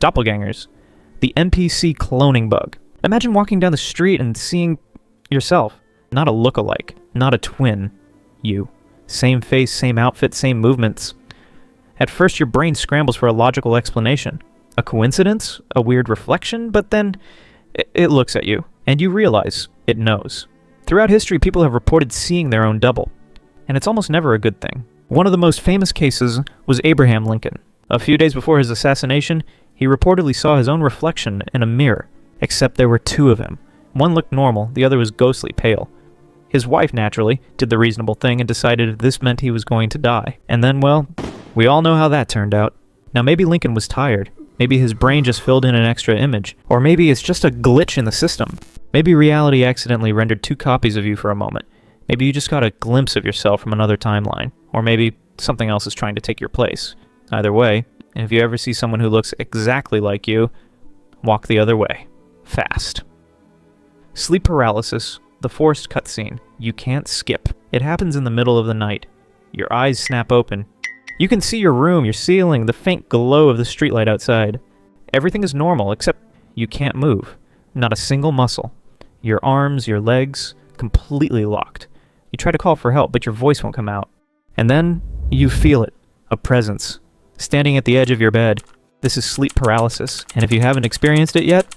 Doppelgangers. The NPC cloning bug. Imagine walking down the street and seeing yourself. Not a look-alike, not a twin. You. Same face, same outfit, same movements. At first your brain scrambles for a logical explanation. A coincidence? A weird reflection? But then it looks at you, and you realize it knows. Throughout history, people have reported seeing their own double, and it's almost never a good thing. One of the most famous cases was Abraham Lincoln. A few days before his assassination, he reportedly saw his own reflection in a mirror, except there were two of him. One looked normal, the other was ghostly pale. His wife, naturally, did the reasonable thing and decided this meant he was going to die. And then, well, we all know how that turned out. Now maybe Lincoln was tired. Maybe his brain just filled in an extra image. Or maybe it's just a glitch in the system. Maybe reality accidentally rendered two copies of you for a moment. Maybe you just got a glimpse of yourself from another timeline. Or maybe something else is trying to take your place. Either way, if you ever see someone who looks exactly like you, walk the other way. Fast. Sleep paralysis, the forced cutscene. You can't skip. It happens in the middle of the night. Your eyes snap open. You can see your room, your ceiling, the faint glow of the streetlight outside. Everything is normal, except you can't move. Not a single muscle. Your arms, your legs, completely locked. You try to call for help, but your voice won't come out. And then, you feel it. A presence. Standing at the edge of your bed. This is sleep paralysis, and if you haven't experienced it yet,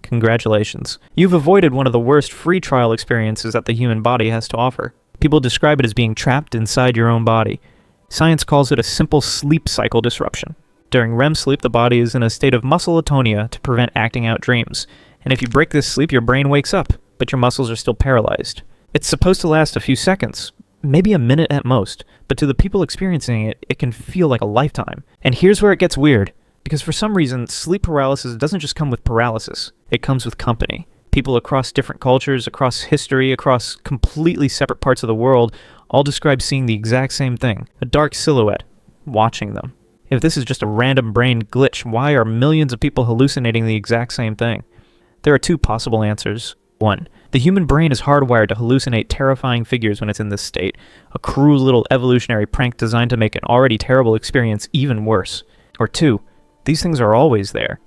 congratulations. You've avoided one of the worst free trial experiences that the human body has to offer. People describe it as being trapped inside your own body. Science calls it a simple sleep cycle disruption. During REM sleep, the body is in a state of muscle atonia to prevent acting out dreams. And if you break this sleep, your brain wakes up, but your muscles are still paralyzed. It's supposed to last a few seconds, maybe a minute at most, but to the people experiencing it, it can feel like a lifetime. And here's where it gets weird, because for some reason, sleep paralysis doesn't just come with paralysis, it comes with company. People across different cultures, across history, across completely separate parts of the world, all describe seeing the exact same thing, a dark silhouette, watching them. If this is just a random brain glitch, why are millions of people hallucinating the exact same thing? There are two possible answers. 1. The human brain is hardwired to hallucinate terrifying figures when it's in this state, a cruel little evolutionary prank designed to make an already terrible experience even worse. Or 2. These things are always there,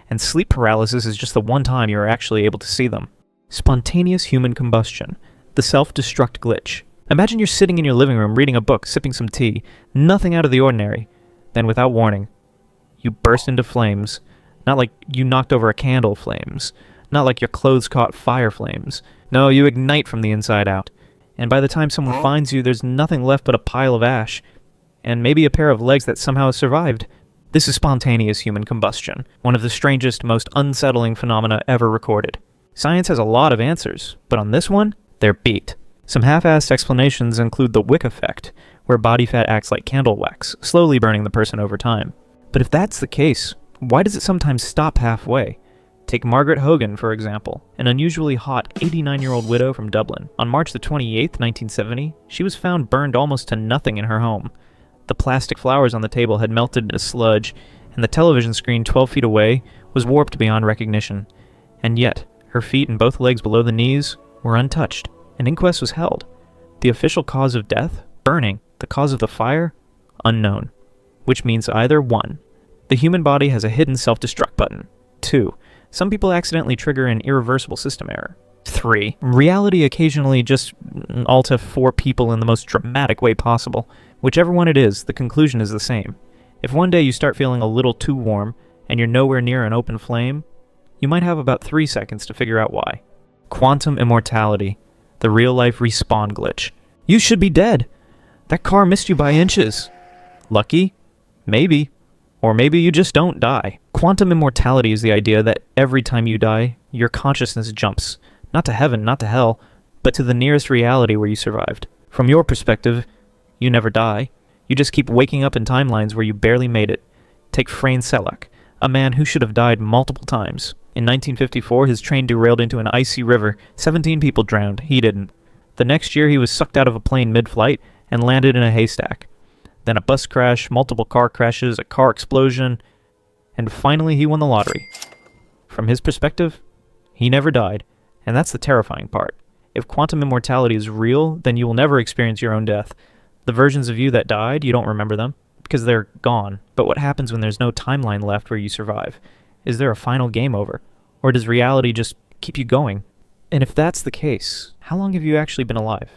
and sleep paralysis is just the one time you are actually able to see them. Spontaneous human combustion, the self-destruct glitch. Imagine you're sitting in your living room reading a book, sipping some tea, nothing out of the ordinary. Then without warning, you burst into flames. Not like you knocked over a candle flames. Not like your clothes caught fire flames. No, you ignite from the inside out. And by the time someone finds you, there's nothing left but a pile of ash. And maybe a pair of legs that somehow survived. This is spontaneous human combustion, one of the strangest, most unsettling phenomena ever recorded. Science has a lot of answers, but on this one, they're beat. Some half-assed explanations include the wick effect, where body fat acts like candle wax, slowly burning the person over time. But if that's the case, why does it sometimes stop halfway? Take Margaret Hogan, for example, an unusually hot 89-year-old widow from Dublin. On March the 28th, 1970, she was found burned almost to nothing in her home. The plastic flowers on the table had melted into sludge, and the television screen 12 feet away was warped beyond recognition. And yet, her feet and both legs below the knees were untouched. An inquest was held. The official cause of death? Burning. The cause of the fire? Unknown. Which means either 1. The human body has a hidden self-destruct button. 2. Some people accidentally trigger an irreversible system error. 3. Reality occasionally just Alt F4 people in the most dramatic way possible. Whichever one it is, the conclusion is the same. If one day you start feeling a little too warm, and you're nowhere near an open flame, you might have about 3 seconds to figure out why. Quantum immortality. The real-life respawn glitch. You should be dead. That car missed you by inches. Lucky? Maybe. Or maybe you just don't die. Quantum immortality is the idea that every time you die, your consciousness jumps. Not to heaven, not to hell, but to the nearest reality where you survived. From your perspective, you never die. You just keep waking up in timelines where you barely made it. Take Frane Selak, a man who should have died multiple times. In 1954, his train derailed into an icy river. 17 people drowned. He didn't. The next year, he was sucked out of a plane mid-flight and landed in a haystack. Then a bus crash, multiple car crashes, a car explosion, and finally he won the lottery. From his perspective, he never died, and that's the terrifying part. If quantum immortality is real, then you will never experience your own death. The versions of you that died, you don't remember them. because they're gone. But what happens when there's no timeline left where you survive? Is there a final game over? Or does reality just keep you going? And if that's the case, how long have you actually been alive?